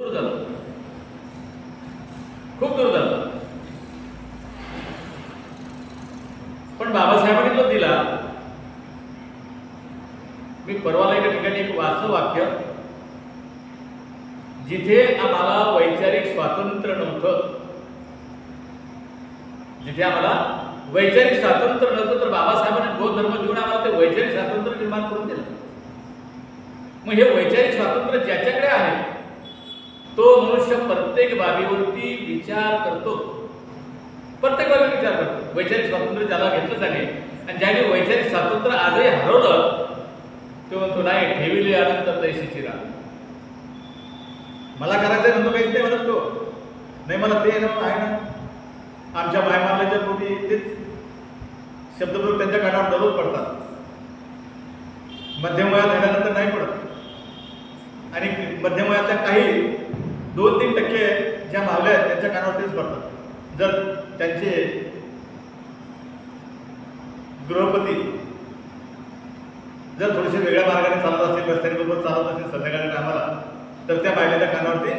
दूर झालं, खूप दूर झालं. पण बाबासाहेबांनी तो दिला. मी परवाला एका ठिकाणी एक वाचलं वाक्य, जिथे आम्हाला वैचारिक स्वातंत्र्य नव्हतं, जिथे आम्हाला वैचारिक स्वातंत्र्य नव्हतं, तर बाबासाहेबांनी बौद्ध धर्म देऊन आम्हाला ते वैचारिक स्वातंत्र्य निर्माण करून दिलं. मग हे वैचारिक स्वातंत्र्य ज्याच्याकडे आहे तो मनुष्य प्रत्येक बाबीवरती विचार करतो, प्रत्येक बाबी विचार करतो. वैचारिक स्वातंत्र्य ज्याला घेतलं त्याने, आणि ज्याने वैचारिक स्वातंत्र्य आजही हरवलं तो म्हणतो नाही ठेविले अनंत तैशीची राह. मला करायचं म्हणतो काहीच नाही म्हणत तो, नाही मला ते ना आहे ना. आमच्या मायमारल्याच्या पोटी तेच शब्दप्रयोग त्यांच्या कानावर दररोज पडतात. मध्यम वयात झाल्यानंतर नाही पडत, आणि मध्यम वयाच्या काही 2-3% ज्या मावल्या आहेत त्यांच्या कानावर तेच पडतात. जर त्यांचे गृहपती जर थोडेसे वेगळ्या मार्गाने चालत असतील, रस्त्याने बरोबर चालत असतील संध्याकाळच्या टायमाला, तर त्या बायलेच्या कानावरती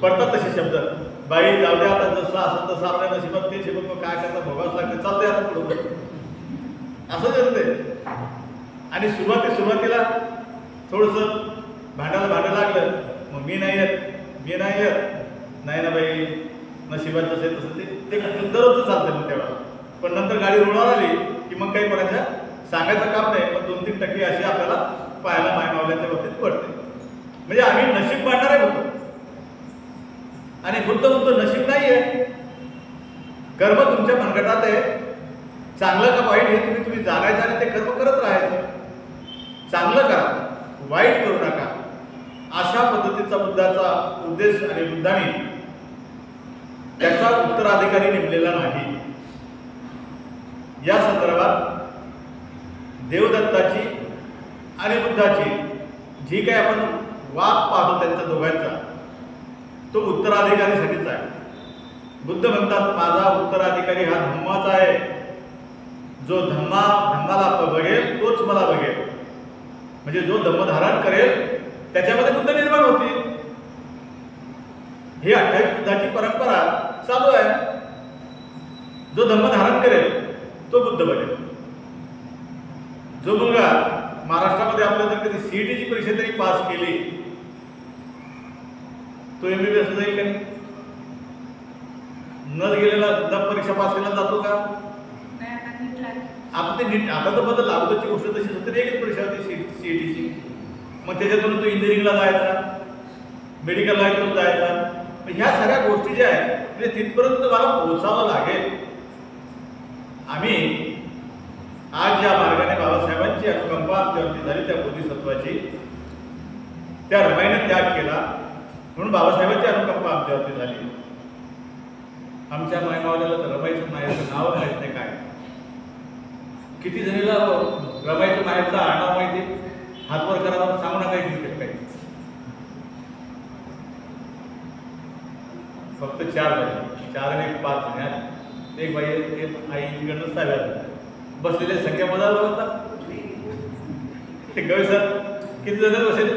पडतात तसे शब्द. बाई जाऊ द्या आता, जसं असं तसं आपल्या नशिबात ते शिबत, मग काय करता भोगावंच लागते, चालते आता पुढे असंच येतं ते. आणि सुरुवातीला थोडंसं भांडायला लागलं, मग मी नाही येत नाही ना बाई, नशिबात जसं तसं ते दररोजचं चालतं मग तेव्हा. पण नंतर गाडी रुळावर आली की मग काही कोणाच्या सांगायचं काम नाही. मग 2-3% अशी आपल्याला पाहायला मायमावल्याच्या बाबतीत पडते. म्हणजे आम्ही नशीब मांडणारे होतो, आणि बुद्ध म्हणतो नशीब नाही आहे, कर्म तुमच्या मनगटात आहे. चांगलं का वाईट हे तुम्ही जागायचं आणि ते कर्म करत राहायचं. चांगलं करा, वाईट करू नका, अशा पद्धतीचा बुद्धाचा उद्देश. आणि बुद्धाने त्याचा उत्तराधिकारी नेमलेला नाही. या संदर्भात देवदत्ताची आणि बुद्धाची जी काही आपण वाद पाहतो त्यांच्या दोघांचा, तो उत्तराधिकारीसाठीच आहे. बुद्ध म्हणतात माझा उत्तराधिकारी हा धम्माचा आहे. जो धम्माला बघेल तोच मला बघेल. म्हणजे जो धम्म धारण करेल त्याच्यामध्ये बुद्ध निर्माण होतील. ही 28 बुद्धाची परंपरा चालू आहे. जो धम्म धारण करेल तो बुद्ध बनेल. जो मुलगा महाराष्ट्रामध्ये आपल्या जर कधी सीईटीची परीक्षा तरी पास केली तो MBBS जाईल का नाही? न गेलेला परीक्षा पास केला जातो का? आता ते नीट, आता तर बदल अगोदरची गोष्ट तशी होती, एकच परीक्षा होती सीईटीची. मग त्याच्यातून तो इंजिनिअरिंगला जायचा, मेडिकल लाईनवर जायचा. ह्या सगळ्या गोष्टी ज्या आहेत म्हणजे तिथपर्यंत मला पोहोचावं लागेल. आम्ही आज ज्या मार्गाने बाबासाहेबांची अनुकंपा आमच्यावरती झाली, त्या बोधिसत्वाची, त्या रमाईने त्याग केला म्हणून बाबासाहेबांची अनुकंपा आमच्यावरती झाली. आमच्या मायमावल्याला तर रमाईचं माहेरचं नाव माहीत नाही काय. किती जणीला रमाईचं माहेरचं आडनाव माहिती? हातवर करा, सांगू नका एक काही. फक्त 4 जण, 4 आणि 5 जण. एक बाई आई तिकडनं 7 बसलेले संख्या मजा बघतात. ते गवे सर किती जण बसेल?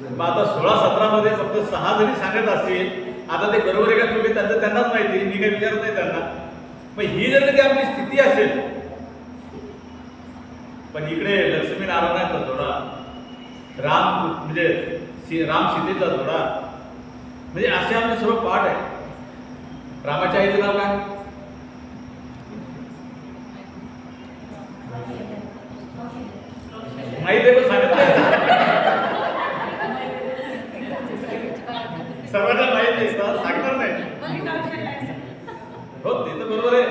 मग आता 16-17 मध्ये फक्त 6 जणी सांगत असतील. आता ते बरोबर आहे का चुके त्यांचं त्यांनाच माहिती, मी काही विचारत नाही त्यांना. मग ही जर कधी आपली स्थिती असेल, पण इकडे लक्ष्मीनारायणाचा जोडा, राम म्हणजे राम सीतेचा जोडा, म्हणजे असे आमचे सर्व पाठ आहे. रामाच्या आईचं नाव काय? माहित आहे पण सांगत नाही. सर्वांना माहित नाही, सांगणार नाही. हो ते तर बरोबर आहे,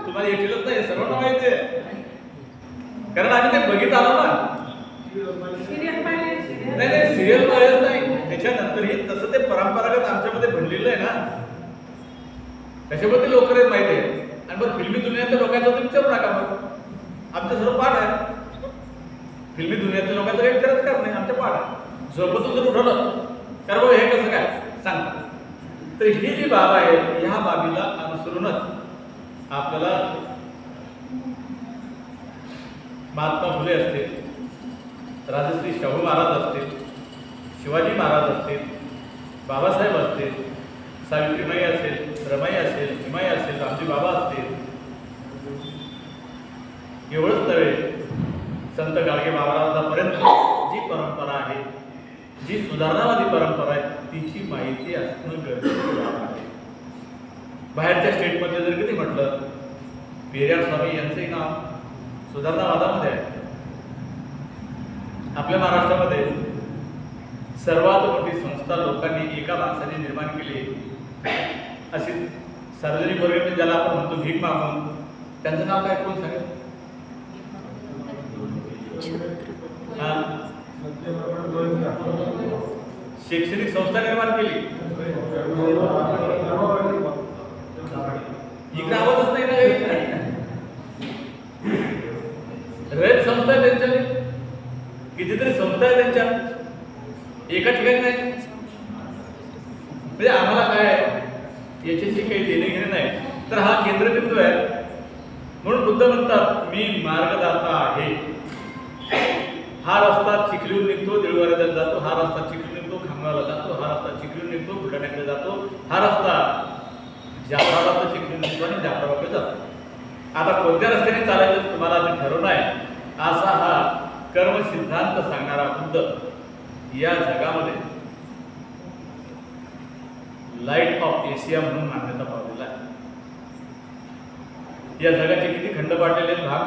तुम्हाला येतीलच नाही, सर्वांना माहिती आहे. कारण आम्ही ते बघित आलो ना. नाही सिरियल पाहिजेच नाही, त्याच्यानंतरही तसं ते परंपरागत आमच्यामध्ये बनलेलं आहे ना, त्याच्याबद्दल लोकांना माहिती आहे. आणि मग फिल्मी दुनियातल्या लोकांचा तर विचारू नका. मग आमचं सर्व पाठ आहे. फिल्मी दुनियातल्या लोकांचा काही विचारच करत नाही, आमच्या पाठ आहे. झोपतून जर उठवलं कारण बाबा हे कसं काय सांगतात. तर ही जी बाब आहे ह्या बाबीला अनुसरूनच आपल्याला महात्मा फुले असतील, राजश्री शाहू महाराज असतील, शिवाजी महाराज असतील, बाबासाहेब असतील, सावित्रीमाई असेल, रमाई असेल, हिमाई असेल, रामजी बाबा असतील, एवढंच नव्हे संत गाडगे महाराजांपर्यंत जी परंपरा आहे, जी सुधारणावादी परंपरा आहे, तिची माहिती असणं गरजेचं आहे. बाहेरच्या स्टेटमध्ये जर कधी म्हटलं, पेरियार स्वामी यांचंही नाव सुधारणावादामध्ये आहे. आपल्या महाराष्ट्रामध्ये सर्वात मोठी संस्था लोकांनी एका माणसाने निर्माण केली अशी सार्वजनिक वर्ग, ज्याला आपण म्हणतो भीक मागून, त्यांचं नाव काय, कोण सांगेल? शैक्षणिक संस्था निर्माण केली, इकडे आवतच नाही ना काही. रयत संस्था आहे त्यांच्या, कितीतरी संस्था आहे त्यांच्या, एका ठिकाणी नाही. म्हणजे आम्हाला काय याच्याशी काही देणे घेणे नाही, तर हा केंद्रबिंदू आहे. म्हणून बुद्ध म्हणतात, मी मार्गदाता आहे. हा रस्ता चिखलीहून निघतो, देऊळवाड्याला जातो, हा रस्ता चिखलीहून निघतो, खामगावला जातो, हा रस्ता चिखलीहून निघतो, बुलढाण्याकडे जातो, हा रस्ता जाफराबाद चिखलीहून निघतो आणि जाफराबादकडे जातो. आता कोणत्या रस्त्याने चालायचं तुम्हाला आधी ठरवणं आहे, असा हा कर्म सिद्धांत सांगणारा बुद्ध या जगामध्ये लाईट ऑफ एशिया म्हणून मान्यता पावलेला आहे. या जगाचे किती खंड पाडलेले भाग,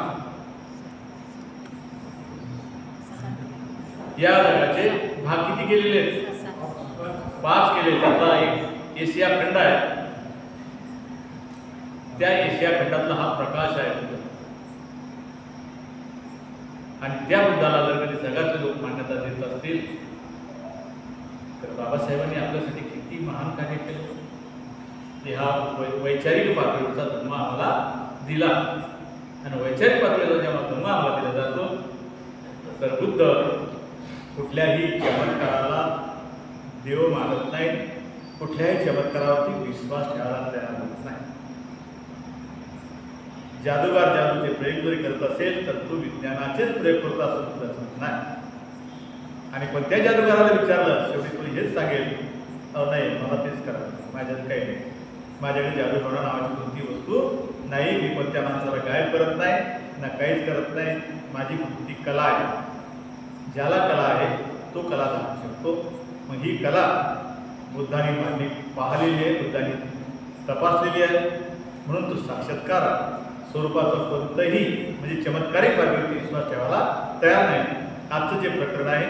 या जगाचे भाग किती केलेले आहेत? 5 केले. त्यातला एक एशिया खंड आहे, त्या एशिया खंडातला हा प्रकाश आहे बुद्ध. आणि त्या बुद्धाला जर कधी जगातले लोक मान्यता देत असतील, तर बाबासाहेबांनी आपल्यासाठी किती महान कार्य केलं. ते हा वैचारिक पातळीवरचा धर्म आम्हाला दिला, आणि वैचारिक पातळीवर जेव्हा धर्म आम्हाला दिला जातो, तर बुद्ध कुठल्याही चमत्काराला देव मानत नाही, कुठल्याही चमत्कारावरती विश्वास ठेवायला तयार होत नाही. जादूगार जादूचे प्रयोग जरी करत असेल, तर तो विज्ञानाचेच प्रयोग करतो असं तुझं नाही. आणि कोणत्या जादूगाराला विचारलं, शेवटी तो हेच सांगेल, नाही मला तेच करायचं, माझ्यात काही नाही, माझ्याकडे जादूटोणा नावाची कोणती वस्तू नाही, मी कोणत्या माणसाला गायब करत नाही ना काहीच करत नाही, माझी ती कला आहे. ज्याला कला आहे तो कला दाखवू शकतो. मग ही कला बुद्धांनी पाहिलेली आहे, बुद्धांनी तपासलेली आहे. म्हणून तो साक्षात्कार स्वरूपाचं कोणतंही म्हणजे चमत्कारिक बाबीवरती विश्वास ठेवायला तयार नाही. आजचं जे प्रकरण आहे,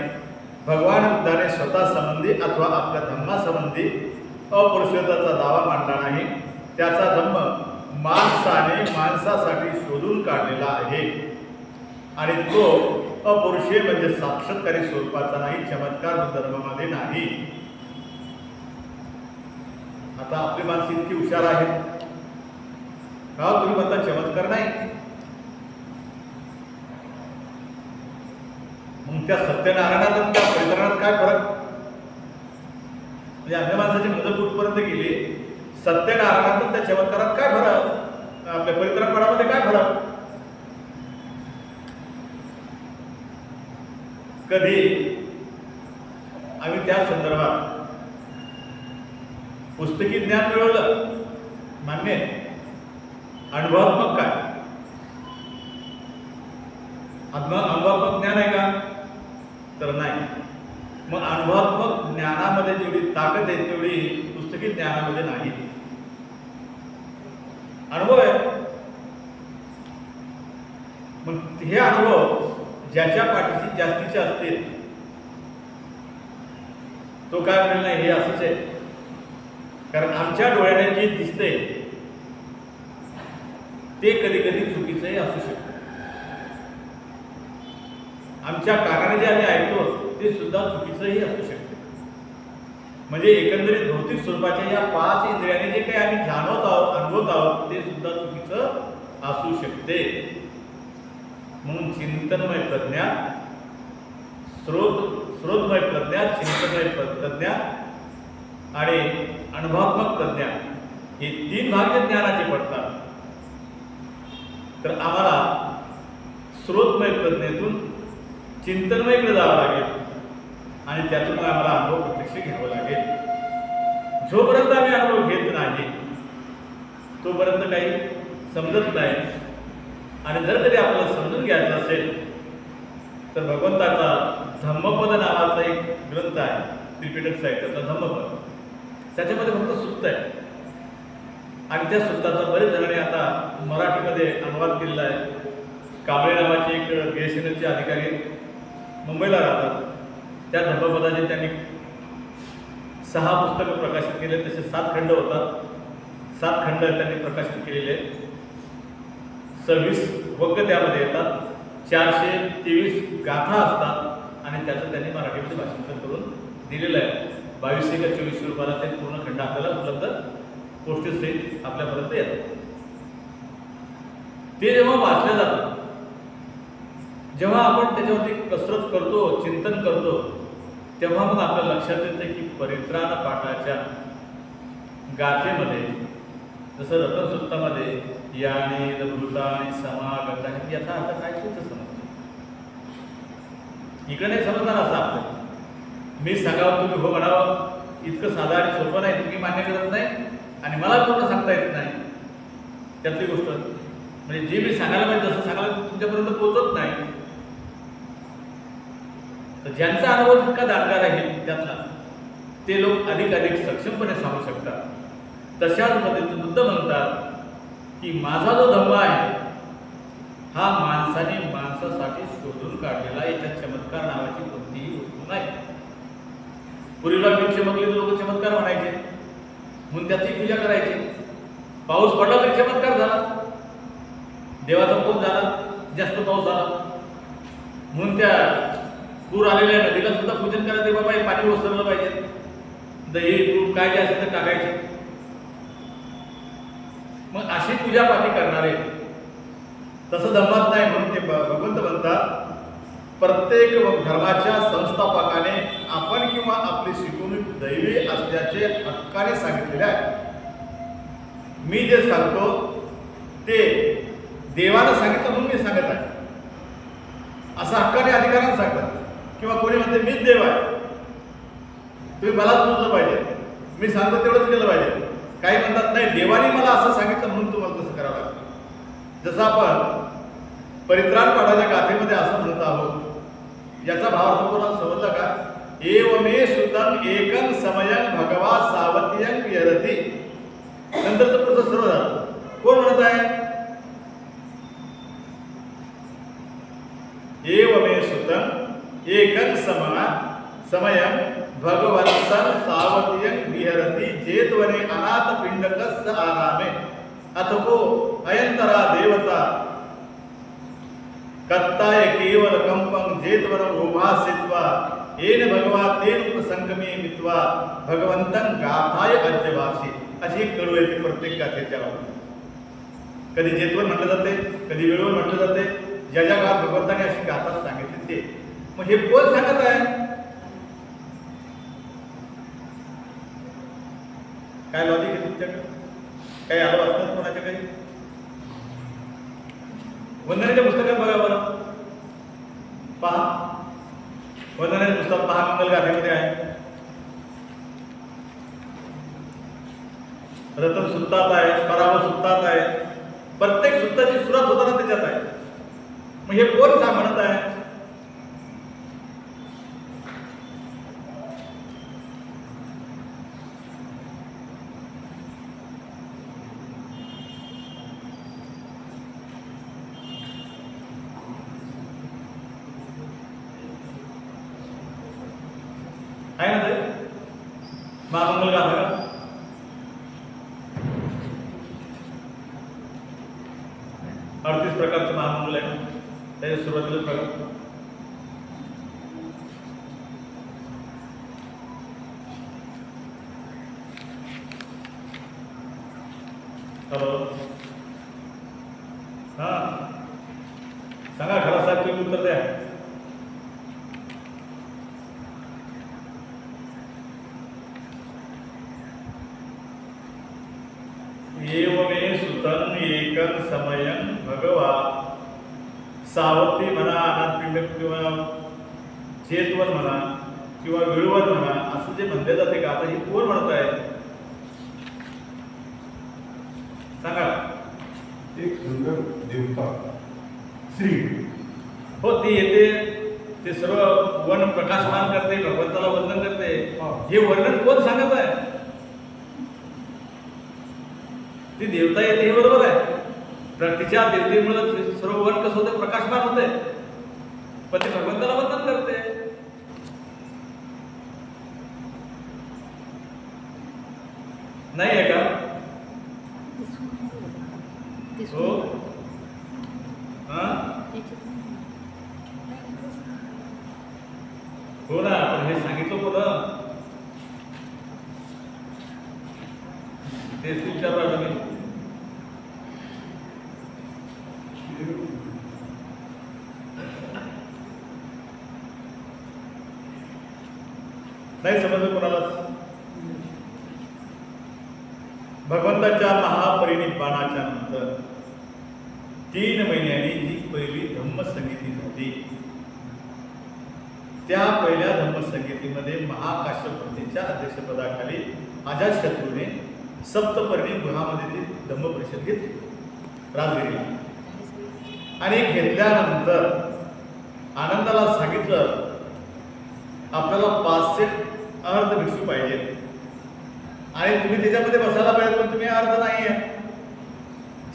भगवान बुद्धाने स्वतः संबंधी अथवा आपल्या धम्मासंबंधी अपौरुषत्वाचा दावा मांडला नाही. त्याचा धम्म माणसाने माणसासाठी शोधून काढलेला आहे, आणि तो अपौरुषीय म्हणजे साक्षात्कारी स्वरूपाचा नाही, चमत्कार धर्मामध्ये नाही. आता आपली माणसं इतकी हुशार आहेत का, तुम्ही म्हणता चमत्कार नाही, मग त्या सत्यनारायणात आणि त्या परित्राणात काय फरक? म्हणजे अन्य माणसाची मुदत कुठपर्यंत गेली, सत्यनारायणात आणि त्या चमत्कारात काय फरक, आपल्या परित्राणपणामध्ये काय फरक? कधी आम्ही त्या संदर्भात पुस्तकी ज्ञान मिळवलं, मान्य, अनुभवात्मक काय, अनुभवात्मक ज्ञान आहे का? तर नाही. मग अनुभवात्मक ज्ञानामध्ये जेवढी ताकद आहे तेवढी पुस्तकी ज्ञानामध्ये नाही. अनुभव आहे, मग हे अनुभव ज्याच्या पाठीशी जास्तीचे असतील तो काय म्हणेल नाही हे असंच आहे, कारण आमच्या डोळ्याने जे दिसते ते कधी कधी चुकीचंही असू शकतं. आमच्या कानाने जे आम्ही ऐकतो ते सुद्धा चुकीचंही असू शकते. म्हणजे एकंदरीत भौतिक स्वरूपाच्या या 5 इंद्रियाने जे काही आम्ही जाणवत आहोत, अनुभवत आहोत, ते सुद्धा चुकीचं असू शकते. म्हणून चिंतनमय प्रज्ञा, स्रोतमय प्रज्ञा, चिंतनमय प्रज्ञा आणि अनुभवात्मक प्रज्ञा हे 3 भाग जे ज्ञानाचे पडतात. तर आम्हाला स्रोतमय प्रज्ञेतून, चिंतनमयकडे जावं लागेल आणि त्यातून आम्हाला अनुभव प्रत्यक्ष घ्यावा लागेल. जोपर्यंत आम्ही अनुभव घेत नाही तोपर्यंत काही समजत नाही. आणि जर कधी आपल्याला समजून घ्यायचं असेल तर भगवंताचा धम्मपद नावाचा एक ग्रंथ आहे, त्रिपिटक साहित्याचा धम्मपद. त्याच्यामध्ये फक्त सुत्त आहे आणि त्या सुत्ताचा बरेच जणांनी आता मराठीमध्ये अनुवाद केलेला आहे. कांबळे नावाचे एक बीएसएनएलचे अधिकारी मुंबईला राहतात. त्या धम्मपदाचे त्यांनी 6 पुस्तकं प्रकाशित केले. तसे 7 खंड होतात. 7 खंड त्यांनी प्रकाशित केलेले आहेत. 26 वक्क त्यामध्ये येतात. 423 गाथा असतात आणि त्याचं त्यांनी मराठीमध्ये भाषांतर करून दिलेलं आहे. 22 का 24 रुपयाला ते पूर्ण खंड आपल्याला उपलब्ध पोस्टेजसहित आपल्यापर्यंत येतात. ते जेव्हा वाचलं जातं, जेव्हा आपण त्याच्यावरती कसरत करतो, चिंतन करतो, तेव्हा मग आपल्या लक्षात येतं की परित्राण पाठाच्या गाथेमध्ये जसं रतनसुत्तामध्ये यानी भूतानी समागता याचा अर्थ काय ते समजतो. इकडे नाही समजणार असं आपलं. मी सांगावं तुम्ही हो म्हणावं इतकं साधं आणि सोपं नाही. तुम्ही मान्य करत नाही आणि मला पूर्ण सांगता येत नाही. त्यातली गोष्ट म्हणजे जे मी सांगायला पाहिजे जसं सांगायला तुमच्यापर्यंत पोहोचत नाही. तर ज्यांचा अनुभव जितका दाटगा राहील त्यातला ते लोक अधिक सक्षमपणे सांगू शकतात. तशाच पद्धतीने बुद्ध म्हणतात की माझा जो धम्म आहे हा माणसाने माणसासाठी शोधून काढलेला, याच्यात चमत्कार नावाची कोणतीही वस्तू नाही. पूर्वीला मीठ चमकली तर लोक चमत्कार म्हणायचे म्हणून त्याची पूजा करायची. पाऊस पडला तरी चमत्कार झाला, देवाचा कोप झाला, जास्त पाऊस झाला म्हणून त्या पूर आलेल्या नदीला सुद्धा पूजन करायचे. बाबा हे पाणी ओसरलं पाहिजे, दही तूप काय जे असेल तर टाकायचे. मग अशी पूजापाठी करणारे तसं धर्मात नाही. म्हणून ते भगवंत म्हणतात प्रत्येक धर्माच्या संस्थापकाने आपण किंवा आपली शिकवणूक दैवी असल्याचे हक्काने सांगितलेले आहे. मी जे सांगतो ते देवानं सांगितलं म्हणून मी सांगत आहे असं हक्काने अधिकारानं सांगतात. किंवा कोणी म्हणते मीच देव आहे, तुम्ही मलाच पूजलं पाहिजे, मी सांगतो तेवढंच केलं पाहिजे. काही म्हणतात नाही देवाने मला असं सांगितलं म्हणून तुम्हाला तसं करावं लागतं. जसं आपण परित्राण पाठाच्या गाथेमध्ये असं म्हणत आहोत, याचा भावार्थ कोणाला समजला का? एवमे सुतम एकं समयं भगवा सावतीयं विहरति. नंतरचं पुढचं सर्व झालं. कोण म्हणत आहे? एवमे सुतम एकं समयं भगवंतं सावतीयं विहरति जेतवने अनाथ पिंडकस्य आरामे अथको अयंतरा देवता कत्ताय केवल कंपं जेतवन उभासित्वा येन भगवा तेन उपसंगमे मित्वा भगवंतं गाथाय अद्यवासी. अशी एक कळू येते प्रत्येक गाथेच्या बाबतीत. कधी जेतवन म्हटलं जाते, कधी वेळवर म्हटलं जाते. ज्या ज्या काळात भगवंताने अशी गाथा सांगितली ते. मग हे कोण सांगत आहे? काय लॉजिक आहे तुमच्याकडे? काही आलं वाचतात कोणाच्या काही? वंदनेच्या पुस्तकात बघा बरं, पहा वंदनेचे पुस्तक पहा, मंगल गाथेमध्ये आहे. रतन सुत्तात आहे, पराव सुत्तात आहे. प्रत्येक सुत्ताची सुरुवात होताना त्याच्यात आहे. मग हे कोण म्हणत आहे? आहे ना ते महामंगल गाथा का? अडतीस प्रकारचे महामंगल आहे. त्याच्या सुरुवातीला प्रकार हा सांगा खरा साहेब, तुम्ही उत्तर द्या. एवमे सुतं एकं समयं भगवा सावती म्हणा, अनाथ पिंड किंवा चेतवन म्हणा किंवा विळवण म्हणा असं जे म्हणले जाते का, आता हे कोण म्हणत आहे सांगा? एक सुंदर देवता श्री हो, ती येते, ते सर्व वन प्रकाशमान करते, भगवंताला वंदन करते. हे वर्णन कोण सांगत आहे? ती देवता येते हे बरोबर आहे. तिच्या देवतेमुळे सर्व वन कसं होतं, प्रकाशमान होते, पण ते भगवंताला वंदन करते. नाही आहे का? हो हो ना, पण हे सांगितलं कोण? तेच विचारलं तुम्ही. नाही समजलं कोणालाच. भगवंताच्या महापरिनिब्बाणाच्या नंतर 3 महिन्यांनी जी पहिली धम्मसंगीती झाली, त्या पहिल्या धम्मसंगीतीमध्ये महाकाश्यपतीच्या अध्यक्षपदाखाली अजातशत्रूने सप्तपर्णी गृहामध्ये ती धम्मपरिषद घेतली राजगिरीला. आणि घेतल्यानंतर आनंदाला सांगितलं आपल्याला 500 अर्ध भिक्षू पाहिजे आणि तुम्ही त्याच्यामध्ये बसायला पाहिजे, पण तुम्ही अर्ध नाही आहे.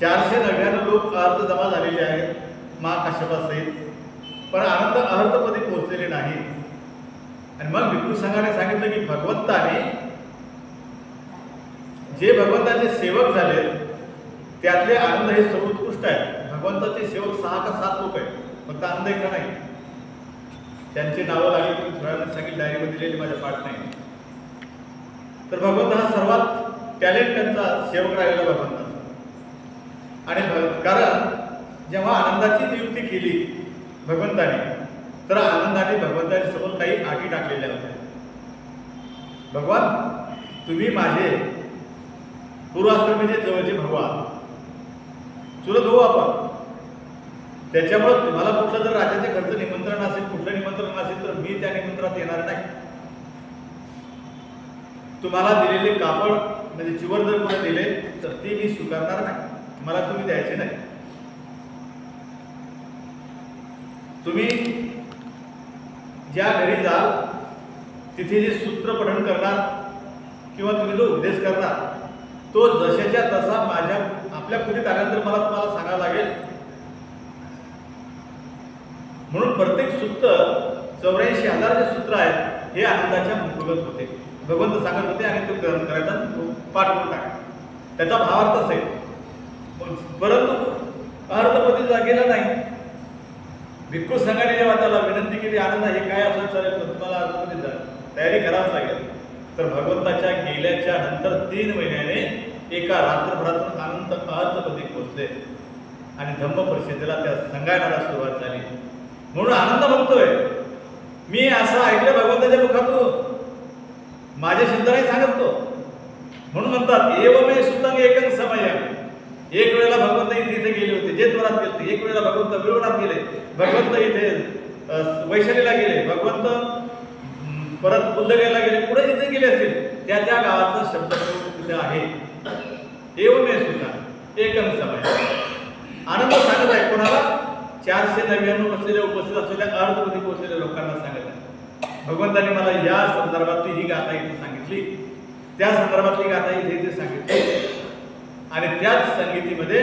499 लोक अर्ध जमा झालेले आहेत महाकाश्यपासहित, पण आनंद अर्धपदी पोहोचलेले नाही. आणि मग भिक्षू संघाने सांगितलं की भगवंताने जे भगवंताचे सेवक झाले त्यातले आनंद हे सर्वोत्कृष्ट आहे. भगवंताचे सेवक 6 का 7 लोक आहेत, फक्त आनंद एकटा नाही. त्यांची नावं लागली तुम्ही थोड्या वेळात सांगितलं, डायरीमध्ये दिलेली, माझ्या पाठ नाही. तर भगवंत हा सर्वात टॅलेंट त्यांचा सेवक राहिलेला भगवंताचा. आणि कारण जेव्हा आनंदाची नियुक्ती केली भगवंताने, तर आनंदाने भगवंताच्या समोर काही अटी टाकलेल्या होत्या. भगवान, तुम्ही माझे पूर्वाश्रमीचे जवळचे भाऊ आहात, चुलत भाऊ आपण. त्याच्यामुळे तुम्हाला कुठलं जर राजाच्या घरचं निमंत्रण असेल, कुठलं निमंत्रण असेल, तर मी त्या निमंत्रणात येणार नाही. तुम्हाला दिलेले कापड म्हणजे चिवर जर कोणी दिले तर ते मी स्वीकारणार नाही, मला तुम्ही द्यायचे नाही. तुम्ही ज्या घरी जाल तिथे जे सूत्र पठण करणार किंवा तुम्ही जो उपदेश करणार तो जशाच्या तसा माझ्या आपल्या कुठे आल्यानंतर मला तुम्हाला सांगायला लागेल. म्हणून प्रत्येक सूत्र 84,000 जे सूत्र आहेत हे आनंदाच्या मुखगत होते. भगवंत सांगत होते आणि तो ग्रहण करायचा, पाठ करून टाका. त्याचा भावार्थ असेल, परंतु अर्धपती जागेला नाही. भिक्खू संघाने जेव्हा त्याला विनंती केली, आनंद हे काय असं चालेल तर तुम्हाला अर्धपती तयारी करावंच लागेल. तर भगवंताच्या गेल्याच्या नंतर 3 महिन्याने एका रात्रभरातून आनंद अर्धपदी पोहोचले आणि धम्म परिषदेला त्या संगायनाला सुरुवात झाली. म्हणून आनंद म्हणतोय, मी असं ऐकलं भगवंताच्या मुखातून, माझ्या सिद्धांनी सांगतो. म्हणून म्हणतात एवमे सुतंग एकं समयं. एक वेळेला भगवंत इथे गेले होते, जेतवनात गेले. एक वेळेला भगवंत विळवणात गेले, भगवंत इथे वैशालीला गेले, भगवंत परत बुद्धगयाला गेले, पुढे जिथे गेले असतील त्या त्या गावाचा शब्द तिथे आहे. एवमे सुतंग एकं समयं. आनंद सांगत आहे कोणाला? 499 बसलेल्या उपस्थित असलेल्या अर्धपदी पोहोचलेल्या लोकांना सांगत आहे. भगवंताने मला या संदर्भातली ही गाथा इथे सांगितली, त्या संदर्भातली गाथा इथे सांगितली. आणि त्याच संगीतीमध्ये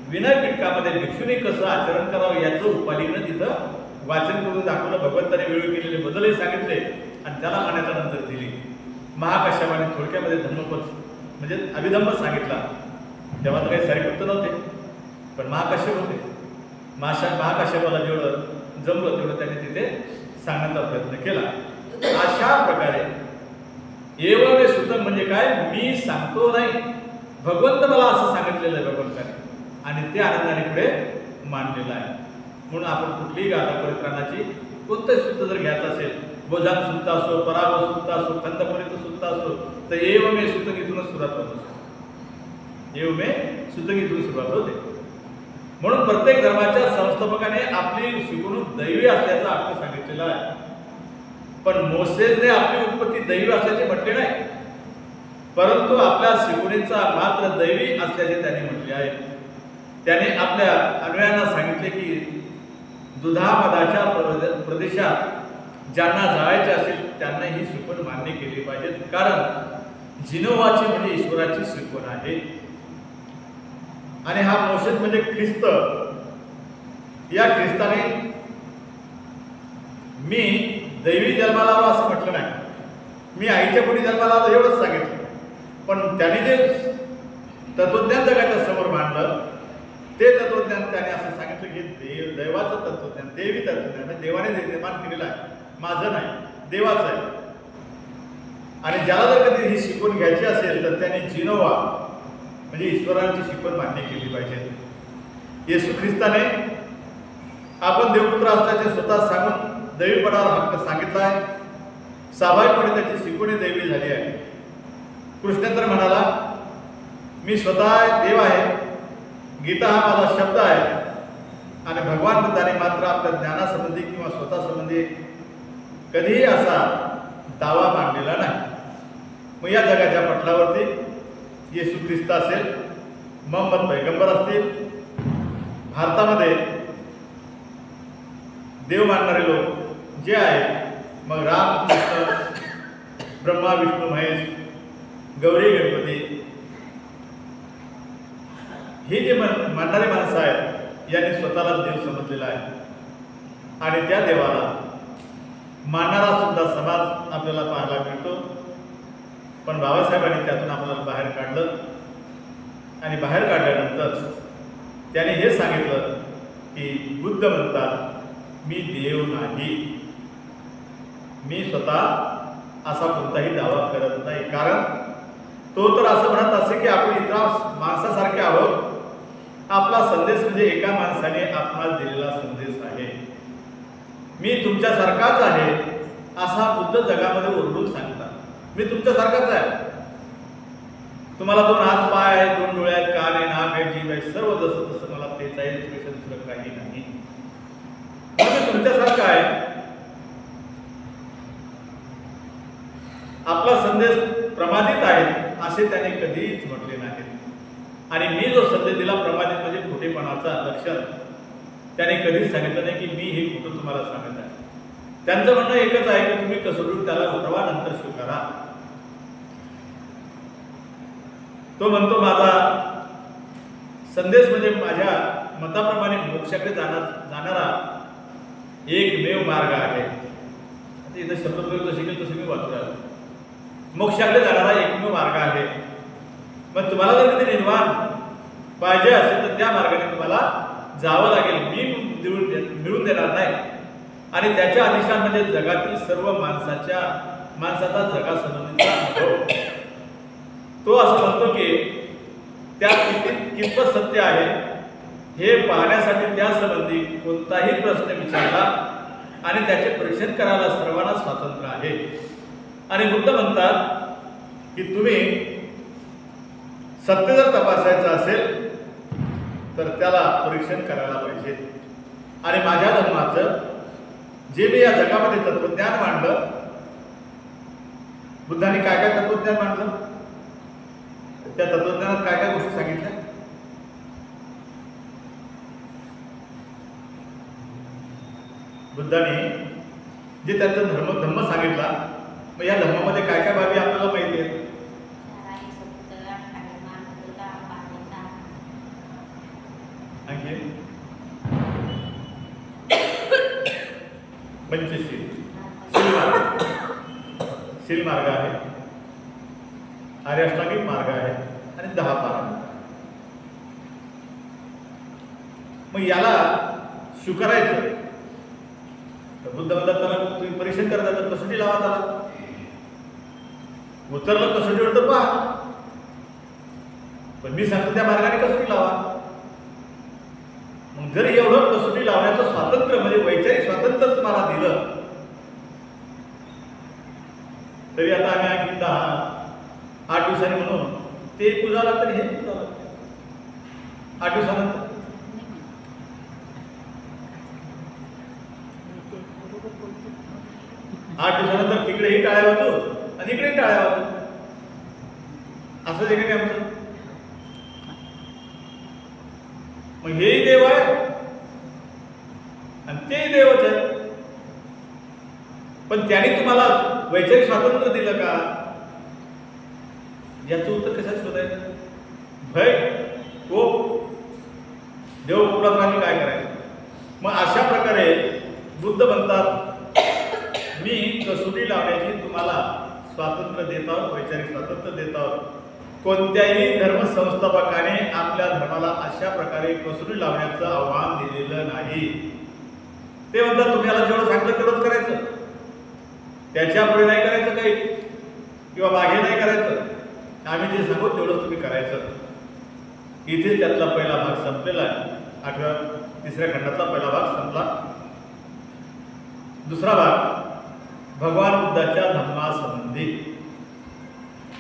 विनय पिटकामध्ये भिक्षुनी कसं आचरण करावं याचं उपालीनं तिथं वाचन करून दाखवलं. भगवंताने वेळी केलेले बदलही सांगितले आणि त्याला मान्यता नंतर दिली. महाकाश्यपाने थोडक्यामध्ये धम्मपद म्हणजे अभिधम्म सांगितला. तेव्हा तर काही सारीपुत्र नव्हते, पण महाकाश्यप होते. महाकाश्यपाला जेवढं जमलं तेवढं त्याने तिथे सांगण्याचा प्रयत्न केला. अशा प्रकारे एवढे सुतक म्हणजे काय, मी सांगतो नाही, भगवंत मला असं सांगितलेलं आहे भगवंताने, आणि ते आनंदाने पुढे मांडलेलं आहे. म्हणून आपण कुठलीही गाथा परित्राणाची कोणतंही सूत्र जर घ्यायचं असेल, बोजान सुत्त असो, पराव सुत्त असो, खंतपरित सुत्त असो, तर एवमे सुतक इथूनच सुरुवात होत असते. एवमे सुतक इथून सुरुवात होते. म्हणून प्रत्येक धर्माच्या संस्थापकाने आपली शिकवणूक दैवी असल्याचा अर्थ सांगितलेला आहे. पण मोसेसने आपली उत्पत्ती दैवी असल्याचे म्हटले नाही, परंतु आपल्या शिकवणीचा मात्र दैवी असल्याचे त्यांनी म्हटले आहे. त्याने आपल्या अन्वयांना सांगितले की दुधामदाच्या प्रदेशात ज्यांना जायचे असेल त्यांना ही शिकवण मान्य केली पाहिजे, कारण जिनोवाची म्हणजे ईश्वराची शिकवण आहे. आणि हा मोसेस म्हणजे ख्रिस्त. या ख्रिस्ताने मी दैवी जन्माला आलो असं म्हटलं नाही, मी आईच्या पोटी जन्माला आलो एवढंच सांगितलं. पण त्याने जे तत्वज्ञान जगाच्या समोर मांडलं ते तत्वज्ञान त्याने असं सांगितलं की दैवाचं तत्वज्ञान, देवी तत्वज्ञान म्हणजे देवाने निर्माण केलेलं आहे, माझं नाही, देवाचं आहे. आणि ज्याला जर कधी ही शिकवण घ्यायची असेल तर त्याने जिनोवा म्हणजे ईश्वराची शिकवण मान्य केली पाहिजे. येशू ख्रिस्ताने आपण देवपुत्र असल्याचे स्वतः सांगून दैवीपणावर हक्क सांगितला आहे. स्वाभाविकपणे त्याची शिकवणी दैवी झाली आहे. कृष्ण तर म्हणाला, मी स्वतः देव आहे, गीता हा माझा शब्द आहे. आणि भगवान बुद्धाने मात्र आपल्या ज्ञानासंबंधी किंवा स्वतःसंबंधी कधीही असा दावा मांडलेला नाही. मग या जगाच्या पटलावरती येशू ख्रिस्त असेल, मोहम्मद पैगंबर असतील, भारतामध्ये देव मानणारे लोक जे आहेत, मग राम कृष्ण, ब्रह्मा विष्णू महेश, गौरी गणपती, हे जे मानणारी माणसं आहेत यांनी स्वतःला देव समजलेला आहे. आणि त्या देवाला मानणारा सुद्धा समाज आपल्याला पाहायला मिळतो. पण बाबासाहेबांनी त्यातून आपल्याला बाहेर काढलं. आणि बाहेर काढल्यानंतर त्याने हे सांगितलं की बुद्ध म्हणतात मी देव नाही, मी स्वतः असा कोणताही दावा करत नाही. कारण तो तर असं म्हणत असे की आपण इतर माणसासारखे आहोत. आपला संदेश म्हणजे एका माणसाने आपणास दिलेला संदेश आहे. मी तुमच्यासारखाच आहे असा बुद्ध जगामध्ये ओरडून सांगतात. मी तुमच्यासारखाच आहे. तुम्हाला 2 हात पाय आहेत, 2 डोळे आहेत, कान आहे, नाक आहे, जीभ आहे, सर्व जसं तसं मला तेच आहे, दुसरं काही नाही. मी तुमच्यासारखं आहे. आपला संदेश प्रमादित आहे असे त्याने कधीच म्हटले नाही. आणि मी जो संदेश दिला प्रमादित म्हणजे खोटेपणाचा लक्षण त्याने कधीच सांगितलं नाही की मी हे कुठं तुम्हाला सांगत आहे. त्यांचं म्हणणं एकच आहे की तुम्ही कसोडून त्याला उठवा, नंतर स्वीकारा. तो म्हणतो माझा संदेश म्हणजे माझ्या मताप्रमाणे मोक्षाकडे जाणारा एकमेव मार्ग आहे. इथं शब्दप्रयोग जसे की तसे मी वाचतो. मोक्षाकडे जाणारा एकमेव मार्ग आहे. मग तुम्हाला जर कधी निर्वाण पाहिजे असेल तर त्या मार्गाने तुम्हाला जावं लागेल. मी मिळून देणार नाही. आणि त्याच्या अधिष्ठान म्हणजे जगातील सर्व माणसाचा जगासंबंधीचा अनुभव. तो असं म्हणतो की त्यात कितपत सत्य आहे हे पाहण्यासाठी त्यासंबंधी कोणताही प्रश्न विचारला आणि त्याचे परीक्षण करायला सर्वांना स्वातंत्र्य आहे. आणि बुद्ध म्हणतात की तुम्ही सत्य जर तपासायचं असेल तर त्याला परीक्षण करायला पाहिजे. आणि माझ्या धर्माचं जे मी या जगामध्ये तत्वज्ञान मांडलं, बुद्धाने काय काय तत्वज्ञान मांडलं, त्या तत्वज्ञानात काय काय गोष्टी सांगितल्या. बुद्धाने जे त्यांचा धर्म सांगितला, मग या धर्मामध्ये काय काय बाबी आपल्याला माहिती आहेत. आणखी पंचशील, शील मार्ग आहे, आर्याष्टांगिक मार्ग आहे आणि 10 पारायण. मग याला स्वीकारायचं. बुद्ध म्हणतात त्याला तुम्ही परीक्षण करता तर कसोटी लावा. त्याला उतरलं कसोटीवर तर पहा, पण मी सांगतो त्या मार्गाने कसोटी लावा. मग जरी एवढं कसोटी लावण्याचं स्वातंत्र्य म्हणजे वैचारिक स्वातंत्र्य तुम्हाला दिलं तरी आता आम्ही आणखी 8 दिवसांनी म्हणून ते पूजा लागतं, हे पूजा लागतं 8 दिवसानंतर. 8 दिवसानंतर तिकडेही टाळ्या वाजू आणि इकडेही टाळ्या वाजू, असं जे काही आमचं. मग हेही देव आहे आणि तेही देवच आहे. पण त्याने तुम्हाला वैचारिक स्वातंत्र्य दिलं का, याचं उत्तर कसं शोधायचं. भय कोप देव कोपरात राहणे काय करायचं. मग अशा प्रकारे बुद्ध म्हणतात मी कसोटी लावण्याची तुम्हाला स्वातंत्र्य देत आहोत, वैचारिक स्वातंत्र्य देत आहोत. कोणत्याही धर्म संस्थापकाने आपल्या धर्माला अशा प्रकारे कसोटी लावण्याचं आव्हान दिलेलं नाही. ते म्हणतात तुम्ही याला जेवढं सांगितलं तेवढंच करायचं, त्याच्या पुढे नाही करायचं काही, किंवा मागे नाही करायचं, आम्ही जे सांगू तेवढंच तुम्ही करायचं. इथे त्यातला पहिला भाग संपलेला आहे. तिसऱ्या खंडातला पहिला भाग संपला. दुसरा भाग भगवान बुद्धाच्या धम्मासंबंधी.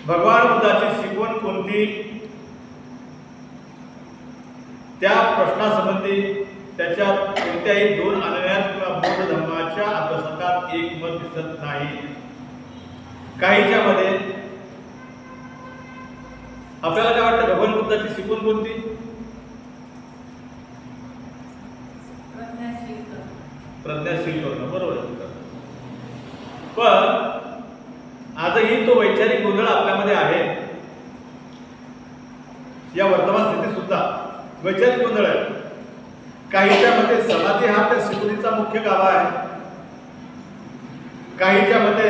भगवान बुद्धाची शिकवण कोणती, त्या प्रश्नासंबंधी त्याच्या कोणत्याही 2 अनुयात किंवा बौद्ध धर्माच्या अभ्यासकात एकमत दिसत नाही. काहीच्या मध्ये आपल्याला काय वाटतं भगवान बुद्धाची शिकवण कोणती, प्रज्ञाशील करणं, बरोबर आहे. पण आजही तो वैचारिक गोंधळ आपल्यामध्ये आहे. या वर्तमान स्थितीत सुद्धा वैचारिक गोंधळ आहे. काहीच्या मते समाधी हा त्या शिकवणीचा मुख्य गाभा आहे. काहीच्या मते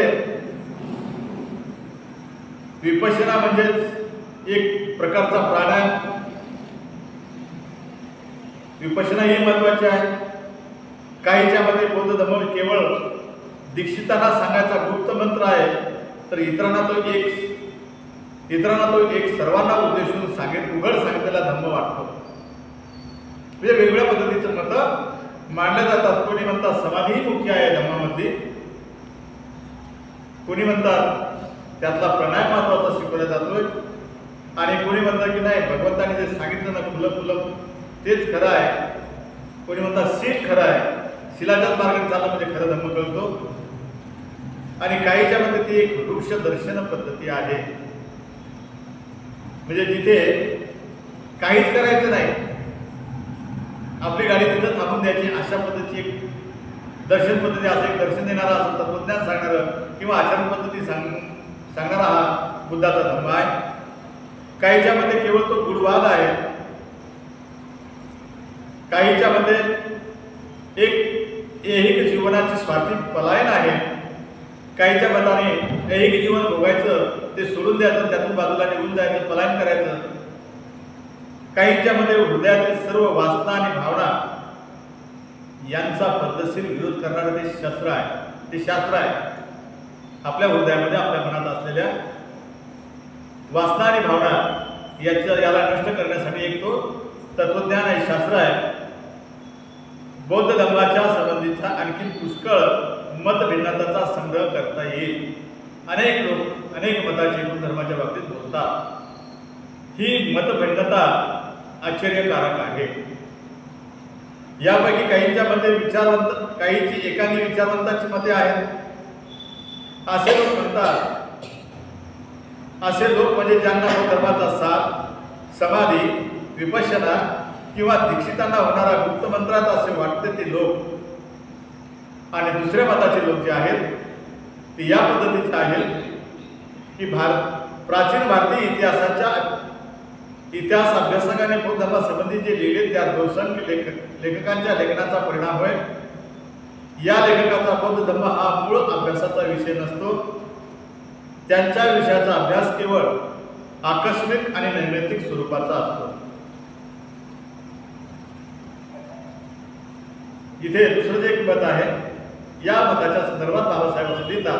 विपश्यना म्हणजेच एक प्रकारचा प्राणायाम, विपश्यना ही महत्वाची आहे. काहीच्या मते बौद्ध धर्म केवळ दीक्षितांना सांगायचा गुप्त मंत्र आहे, तर इतरांना तो एक सर्वांना उद्देशून उघड सांगितलेला धर्म वाटतो. म्हणजे वेगवेगळ्या पद्धतीचं मत मांडल्या जातात. कोणी म्हणतात समाधी ही मुख्य आहे धर्मामध्ये, कोणी म्हणतात त्यातला प्राणायाम महत्वाचा शिकवला जातोय, आणि कोणी म्हणतात की नाही भगवंताने जे सांगितलं ना खुलं तेच खरं आहे. कोणी म्हणतात शील खरं आहे, शिलाच्याच मार्गाने चाललं म्हणजे खरं धर्म कळतो. आणि काहीच्या मध्ये ती एक वृक्ष दर्शन पद्धती आहे, म्हणजे जिथे काहीच करायचं नाही, आपली गाडी तिथं थांबून द्यायची, अशा पद्धतीची एक दर्शन पद्धती. असं एक दर्शन देणारा, असं तत्वज्ञान सांगणारं किंवा आचरण पद्धती सांगणारा हा बुद्धाचा धर्म आहे. काहीच्या मध्ये केवळ तो गुणवाद आहे. काहीच्या मध्ये एक ऐहिक जीवनाची स्वार्थी पलायन आहे. काहीच्या मताने ऐहिक जीवन भोगायचं, ते सोडून द्यायचं, त्यातून बाजूला निघून जायचं, पलायन करायचं. काहींच्या मध्ये हृदयातील सर्व वासना आणि भावना यांचा पद्धतशीर विरोध करणारं ते शास्त्र आहे. आपल्या हृदयामध्ये आपल्या मनात असलेल्या वासना आणि भावना याला नष्ट करण्यासाठी एक तो तत्वज्ञान आहे, शास्त्र आहे. बौद्ध धर्माच्या संबंधीचा आणखी पुष्कळ मतभिन्नताचा संग्रह करता येईल. अनेक लोक अनेक मताचे हिंदू धर्माच्या बाबतीत बोलतात. ही मतभिन्नता आश्चर्यकारक आहे. यापैकी काहींच्या मध्ये विचारवंत, काहींची एकांगी विचारवंताची मते आहेत. असे लोक म्हणतात, असे लोक म्हणजे ज्यांना धर्माचा सार, समाधी, विपश्यना किंवा दीक्षितांना होणारा गुप्त मंत्रात असे वाटते ते लोक. आणि दुसऱ्या मताचे लोक जे आहेत ते या पद्धतीचे आहेत की प्राचीन भारतीय इतिहास अभ्यासकाने बौद्ध धर्मासंबंधी जे लिहिले त्या बहुसंख्य लेखकांच्या लेखनाचा परिणाम होय. या लेखकाचा बौद्ध धर्म हा मूळ अभ्यासाचा विषय नसतो. त्यांच्या विषयाचा अभ्यास केवळ आकस्मिक आणि नैमित्तिक स्वरूपाचा असतो. इथे दुसरं जे एक मत आहे, या मताच्या संदर्भात बाबासाहेब असं लिहितात.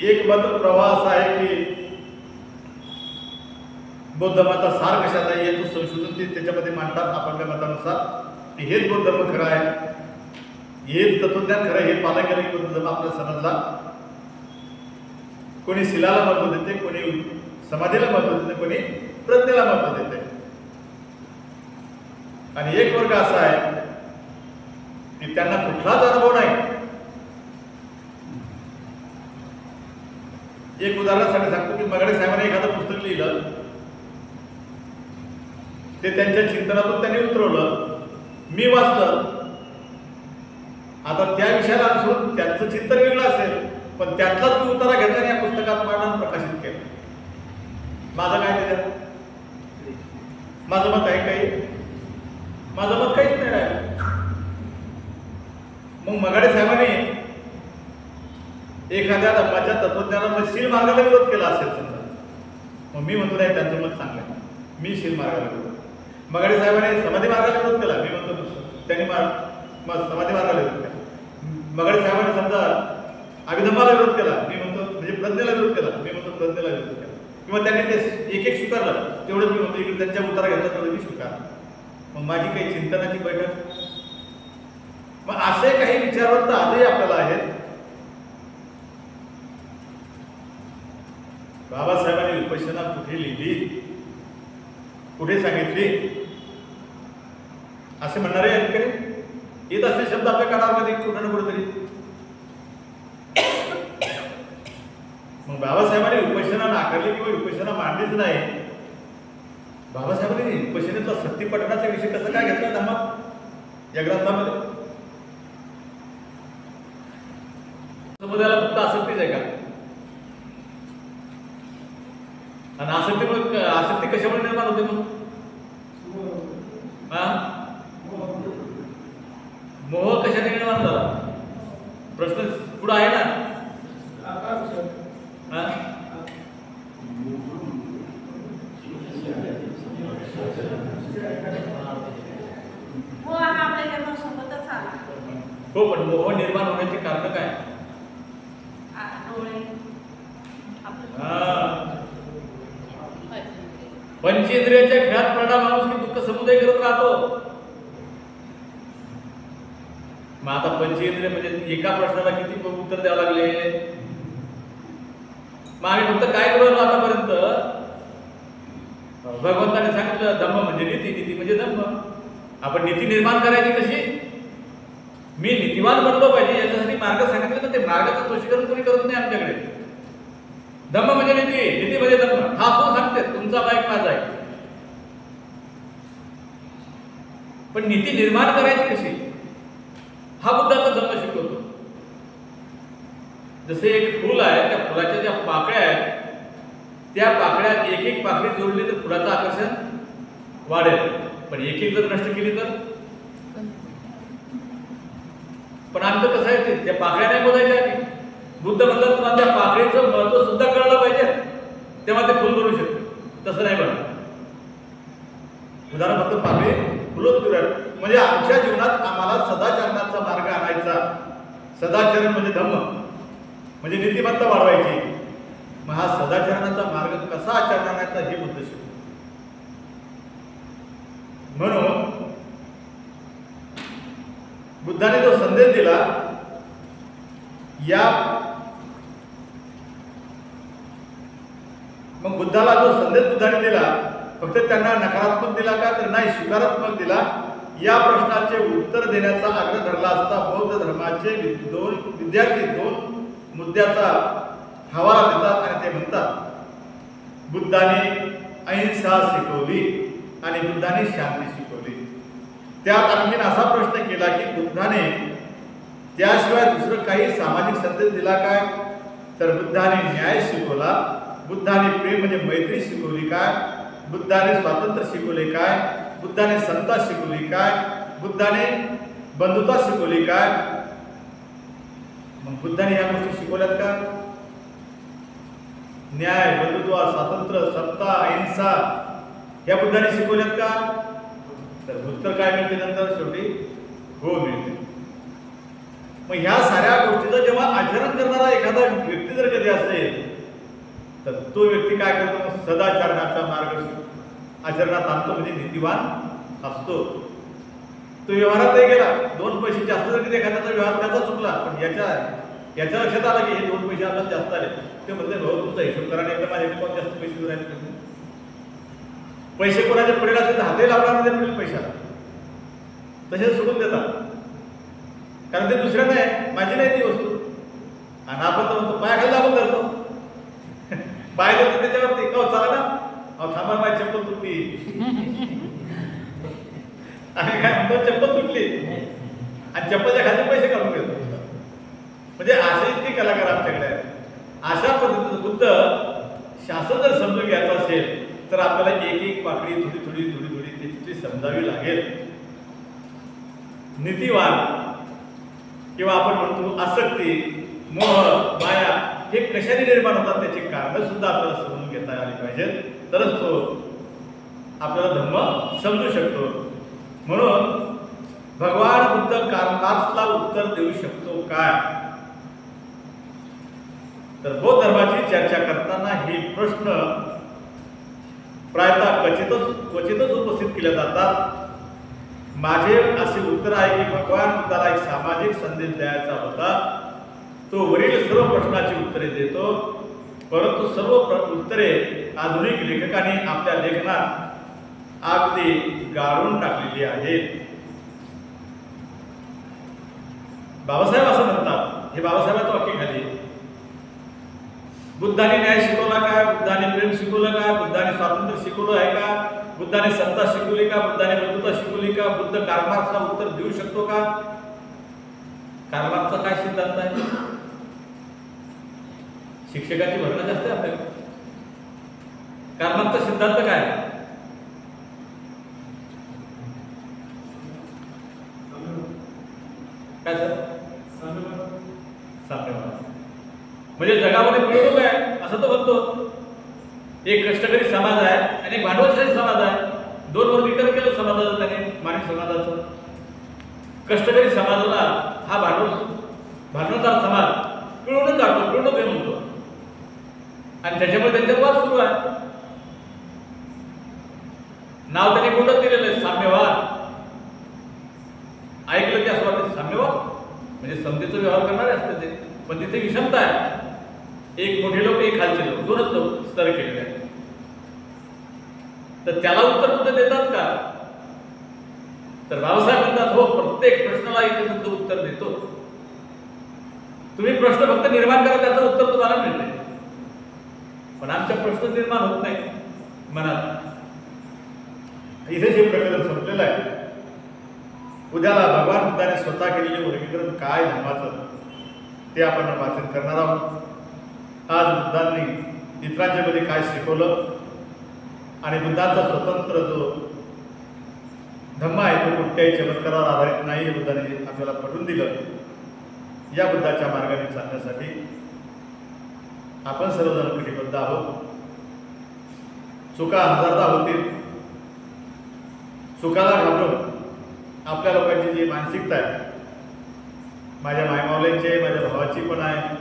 एक मत प्रवाह असा आहे की बौद्ध धर्माचा सार कशात आहे याचं संशोधन ते त्याच्यामध्ये मांडतात आपापल्या मतानुसार. हेच बौद्ध धर्म खरं आहे, हेच तत्वज्ञान खरं आहे, हे पालन केलं की बौद्ध धर्म आपल्याला समजला. कोणी शिलाला महत्व देते, कोणी समाधीला महत्व देते, कोणी प्रज्ञेला महत्व देते. आणि एक वर्ग असा आहे की त्यांना कुठलाच अनुभव नाही, एक उदाहरणासाठी सांगतो की मगडे साहेबांनी एखादं पुस्तक लिहिलं, ते त्यांच्या चिंतनातून त्यांनी उतरवलं, मी वाचलं. आता त्या विषयाला अनुसरून त्यांचं चिंतन वेगळं असेल, पण त्यातलाच मी उतारा घेतला या पुस्तकात मांडून प्रकाशित केलं. माझं काय त्याच्यात? माझं मत आहे काही? माझं मत काहीच नाही राहिलं. मग मगाडे साहेबांनी एखाद्या धर्माच्या तत्वज्ञानाला शील मार्गाला विरोध केला असेल समजा, मग मी म्हणतो नाही त्यांचं मत चांगलं आहे, मी शील मार्गाला विरोध. मगाडे साहेबांनी समाधी मार्गाला विरोध केला, मी म्हणतो त्यांनी समाधी मार्गाला विरोध केला. मगाडे साहेबांनी समजा अभिधम्माला विरोध केला, मी म्हणतो म्हणजे प्रज्ञेला विरोध केला, मी म्हणतो प्रज्ञेला विरोध केला. किंवा त्यांनी ते एक एक स्वीकारलं, तेवढंच मी म्हणतो इकडे त्यांच्या उतारा घेतला तेवढं मी स्वीकार. मग माझी काही चिंतनाची बैठक. मग असे काही विचारवंत आजही आपल्याला आहेत. बाबासाहेबांनी विपश्यना कुठे लिहिली, कुठे सांगितली असे म्हणणारे आहेत का? येत असे शब्द आपल्या कानामध्ये कुठं ना कुठेतरी. मग बाबासाहेबांनी विपश्यना नाकारली किंवा विपश्यना मांडलीच नाही. बाबासाहेबांनी विपश्यनेतला सत्य पठणाचा विषय कसा काय घेतला धम्मात या ग्रंथामध्ये? समुदायाला फक्त आसक्तीच आहे का? आणि आसक्ती कशामुळे निर्माण होते? मग मोह कशाने निर्माण झाला? प्रश्न पुढे आहे ना. हो, पण मोह निर्माण होण्याचे कारण काय? पंचेंद्रियाच्या खेळात पडला माणूस की दुःख समुदाय करत राहतो. मग आता पंचेंद्रिय म्हणजे एका प्रश्नाला किती उत्तर द्यावं लागले? मग आम्ही फक्त काय करू आतापर्यंत? भगवंताने सांगितलं धम्म म्हणजे नीती, नीती म्हणजे धम्म. आपण नीती निर्माण करायची कशी? मी नीतिवान बनलो पाहिजे याच्यासाठी मार्ग सांगितले ना, ते मार्गाचं स्पष्टीकरण कोणी करत नाही आमच्याकडे. धम्म म्हणजे नीती, नीती म्हणजे धम्म हा कोण सांगते? तुमचा बाईक माझा आहे. पण नीती निर्माण करायची कशी हा बुद्धाचा धम्म शिकवतो. जसे एक फुल आहे, त्या फुलाच्या ज्या पाकळ्या आहेत त्या पाकळ्यात एक एक पाकळी जोडली तर फुलाचं आकर्षण वाढेल, पण एक एक जर नष्ट केली तर. पण आमचं कसं आहे ते त्या पाकळ्या नाही बोलायच्या आधी. बुद्ध म्हणतात तुम्हाला त्या पाकळीचं महत्व सुद्धा कळलं पाहिजे, तेव्हा ते फुल बनू शकते. तसं नाही बनत. उदाहरण फक्त पाकळी फुलच फिरत. म्हणजे आमच्या जीवनात आम्हाला सदाचरणाचा मार्ग आणायचा. सदाचरण म्हणजे धम्म म्हणजे नीतिमत्ता वाढवायची. मग हा सदाचरणाचा मार्ग कसा आचरण आणायचा हे बुद्ध शिकवतो. म्हणून बुद्धाने जो संदेश दिला या मग बुद्धाला जो संदेश बुद्धाने दिला फक्त त्यांना नकारात्मक दिला का? तर नाही, स्वीकारात्मक दिला. या प्रश्नाचे उत्तर देण्याचा आग्रह धरला असता बौद्ध धर्माचे दोन विद्यार्थी दोन मुद्द्याचा हवाला देतात आणि ते म्हणतात बुद्धाने अहिंसा शिकवली आणि बुद्धाने शांती शिकवली. त्यात आणखीन असा प्रश्न केला की बुद्धाने त्याशिवाय दुसरं काही सामाजिक संदेश दिला काय? तर बुद्धाने न्याय शिकवला. बुद्धाने प्रेम म्हणजे मैत्री शिकवली काय? बुद्धाने स्वातंत्र्य शिकवले काय? बुद्धाने समता शिकवली काय? बुद्धाने बंधुता शिकवली काय? मग बुद्धाने ह्या गोष्टी शिकवल्यात का? न्याय, बंधुत्व, स्वातंत्र्य, समता, अहिंसा या बुद्धाने शिकवल्यात का? तर उत्तर काय मिळते नंतर शेवटी? हो मिळते. मग ह्या साऱ्या गोष्टीचं जेव्हा आचरण करणारा एखादा व्यक्ती जर कधी असेल तर तो व्यक्ती काय करतो? सदाचरणाचा मार्ग आचरणात आणतो म्हणजे नीतिवान असतो. तो व्यवहारातही गेला, दोन पैसे जास्त जर कधी एखाद्याचा व्यवहार त्याचा चुकला, पण याच्या लक्षात आलं की हे दोन पैसे आपल्याला जास्त आले, ते म्हणते भाऊ तुमचा हिशोब करा, एकदा माझ्याकडे पण जास्त पैसे राहिले. पैसे कोणाचे पडेल असेल तर हातही लावणार नाही पडेल पैशाला, तसेच सोडून देतात. कारण ते दुसऱ्या नाही, माझी नाही ती वस्तू. आणि आपण तर म्हणतो पायाखाली आपण करतो. पाय देतो त्याच्यावरती का चला ना, अहो थांबा माझी चप्पल तुटली. आम्ही काय म्हणतो चप्पल तुटली आणि चप्पलच्या खाली पैसे काढून घेतो. म्हणजे असे इतके कलाकार आमच्याकडे आहेत. अशा पद्धतीचं बुद्ध शासन जर समजून घ्यायचं असेल तर आपल्याला एक एक पाकळी थोडी थोडी थोडी थोडी त्याची समजावी लागेल. नीतिवान किंवा आपण म्हणतो आसक्ती, मोह, माया हे कशाने निर्माण होतात त्याची कारण सुद्धा आपल्याला समजून घेता आली पाहिजेत, तरच तो आपल्याला धम्म समजू शकतो. म्हणून भगवान बुद्ध कार्ल मार्क्सला उत्तर देऊ शकतो काय, तर बौद्ध धर्माची चर्चा करताना हे प्रश्न प्रायतः क्वचितच उपस्थित केले जातात. माझे असे उत्तर आहे की भगवान बुद्धाला एक सामाजिक संदेश द्यायचा होता. तो वरील सर्व प्रश्नाची उत्तरे देतो, परंतु सर्व उत्तरे आधुनिक लेखकांनी आपल्या लेखनात अगदी गाळून टाकलेली आहेत. बाबासाहेब असं म्हणतात, हे बाबासाहेबांचं वाक्य खाली, बुद्धाने न्याय शिकवला का, बुद्धाने प्रेम शिकवलं का, बुद्धाने स्वातंत्र्य शिकवलं आहे का, बुद्धाने समता शिकवली का, बुद्धाने बंधुता शिकवली का, बुद्ध कार्ल मार्क्सला उत्तर देऊ शकतो का. कार्ल मार्क्सचा काय सिद्धांत आहे, शिक्षकांची भरणा जास्त आहे आपल्याकडे. कार्ल मार्क्सचा सिद्धांत काय, काय सर, साम्यवाद. म्हणजे जगामध्ये मिळवणूक आहे असं तो म्हणतो. एक कष्टकरी समाज आहे आणि एक भांडवलशाही समाज आहे. दोन वर्गीकरण केलं समाजाचं त्याने, मानवी समाजाचं. कष्टकरी समाजाला हा भांडवलदार समाज पिळवणूक काढतो, पिळवणूक हे म्हणतो आणि त्याच्यामुळे त्यांच्यात वाद सुरू आहे. नाव त्यांनी कोणतं दिलेलं आहे, साम्यवाद. ऐकलं की असं वाटतं साम्यवाद म्हणजे समतेचा व्यवहार करणारे असते ते, पण तिथे विषमता आहे. एक मोठे लोक, एक खालचे लोक, दोनच लोक स्तर केलेले आहेत. तर त्याला उत्तर कुठे देतात का, तर बाबासाहेब म्हणतात हो, प्रत्येक प्रश्नाला इथे तुमचं उत्तर देतो. तुम्ही प्रश्न फक्त निर्माण करा, त्याचं उत्तर तुम्हाला मिळते. पण आमच्या प्रश्न निर्माण होत नाही मनात. इथे जे प्रकरण संपलेलं आहे, उद्याला भगवान बुद्धाने स्वतः केलेले वर्गीकरण काय धर्माचं ते आपण वाचन करणार आहोत. आज बुद्धांनी इतरांच्या मध्ये काय शिकवलं आणि बुद्धाचा स्वतंत्र जो धम्म आहे तो कुठल्याही चमत्कारावर आधारित नाही हे बुद्धाने आपल्याला पटवून दिलं. या बुद्धाच्या मार्गाने चालण्यासाठी आपण सर्वजण कटिबद्ध आहोत. चुका हजारदा होतील. चुकाला घाबरून आपल्या लोकांची जी मानसिकता आहे, माझ्या मायमावल्यांची, माझ्या भावाची पण आहे,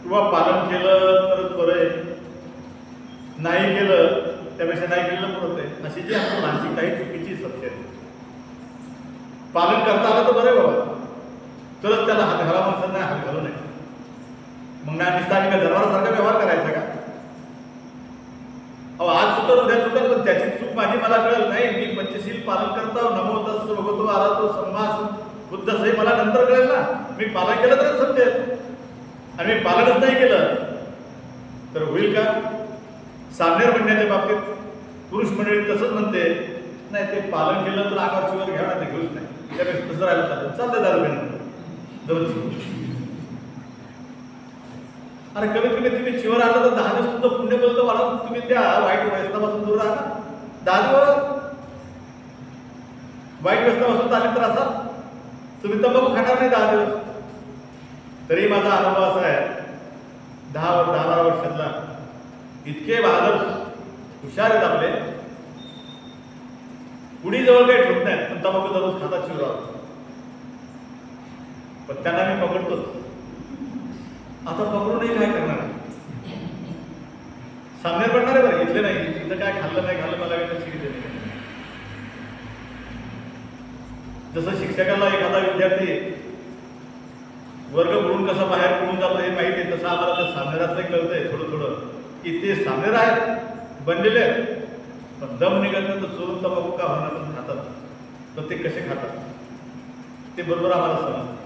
किंवा पालन केलं तरच बरं आहे, नाही केलं त्यापेक्षा नाही केलेलं बरं आहे, अशी जी आमची मानसिकता ही चुकीची सत्य आहे. पालन करता आलं तर बरं आहे बाबा, तरच त्याला हात घाला माणसांना हात घालू नये. मग नाही नुसता आम्ही काय जनावरासारखा व्यवहार करायचा का. अहो आज चुकल उद्या चुकल, पण त्याची चूक माझी मला कळलं नाही. मी पंचशील पालन करतो, नमो तस्स भगवतो आरहतो सम्मा बुद्ध सही मला नंतर कळेल ना. मी पालन केलं तरच समजेल आणि मी पालनच नाही केलं तर होईल का. सामनेर म्हणण्याच्या बाबतीत पुरुष मंडळी तसंच म्हणते, नाही ते पालन केलं तर आकार शुगर घ्या ना, ते घेऊच नाही, त्यापेक्षा तसं राहिलं चालेल, चालतं दारू घेणं. अरे कमीत कमी तुम्ही शिवर आलं तर 10 दिवस तुमचं पुण्य बोलतो वाढा. तुम्ही त्या वाईट व्यसनापासून दूर राहा. 10 दिवस वाईट व्यसनापासून चालेल तर असा तुम्ही तंबाखू खाणार नाही 10 दिवस. तरी माझा अनुभव असा आहे, 10-12 वर्षातला इतके बहादर हुशार आहेत आपले, कुणी जवळ काही ठेवत नाही, पण तंबाखू दररोज खातात शिवराव. पण त्यांना मी पकडतोच. आता पकडूनही काय करणार, सामने पडणार आहे बरं, इथले नाही, इथं काय खाल्लं नाही खाल्लं मला काही लक्ष दिलं नाही. जसं शिक्षकाला एखादा विद्यार्थी वर्ग बुडून कसा बाहेर पडून जातो हे माहिती आहे, तसं आम्हाला त्या सामनेरातलं कळतंय थोडं थोडं की ते सामनेर आहेत बनलेले आहेत, पण दम निघत नाही तर चोरून तंबाखू का होणार पण खातात. तर ते कसे खातात ते बरोबर आम्हाला समजतं.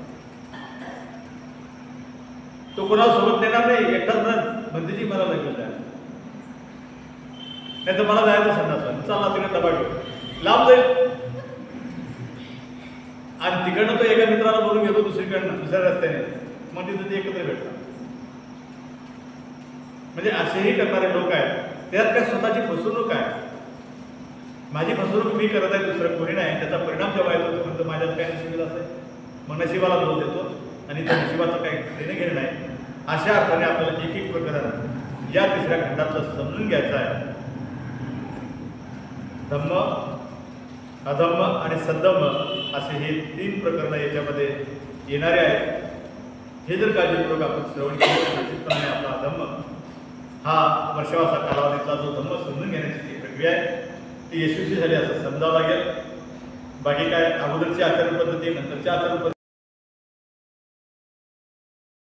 तो कोणाला सोबत नेणार नाही, एकटाच म्हणते जी मला लगेच जायचं, नाही तर मला जायचं संडासला, चालला तिकडे डबा घेऊन लांब जाईल. आणि तिकडनं तो एका मित्राला बोलून घेतो दुसरीकडनं दुसऱ्या रस्त्याने, मग तिथं ते एकत्र भेटतात. म्हणजे असेही करणारे लोक आहेत. त्यात काय स्वतःची फसवणूक आहे. माझी फसवणूक मी करत आहे, दुसरं कोणी नाही. त्याचा परिणाम जेव्हा येतो तो म्हणतो माझ्यात काय नशिबील असेल, मग नशिबाला बोल देतो आणि त्या नशिबाचं काही देणे घेणे नाही. अशा अर्थाने आपल्याला एक एक प्रकरण या तिसऱ्या खंडातलं समजून घ्यायचं आहे. धम्म, अधम्म आणि सद्धम्म असे हे 3 प्रकरणं याच्यामध्ये येणारे आहेत. हे जर काळजीपूर्वक आपण श्रवण केलं तर निश्चितपणे आपला अधम्म हा वर्षावासा कालावधीतला जो धम्म समजून घेण्याची जी प्रक्रिया आहे ती यशस्वी झाली असं समजावं लागेल. बाकी काय अगोदरची आचरण पद्धती, नंतरच्या आचरण पद्धती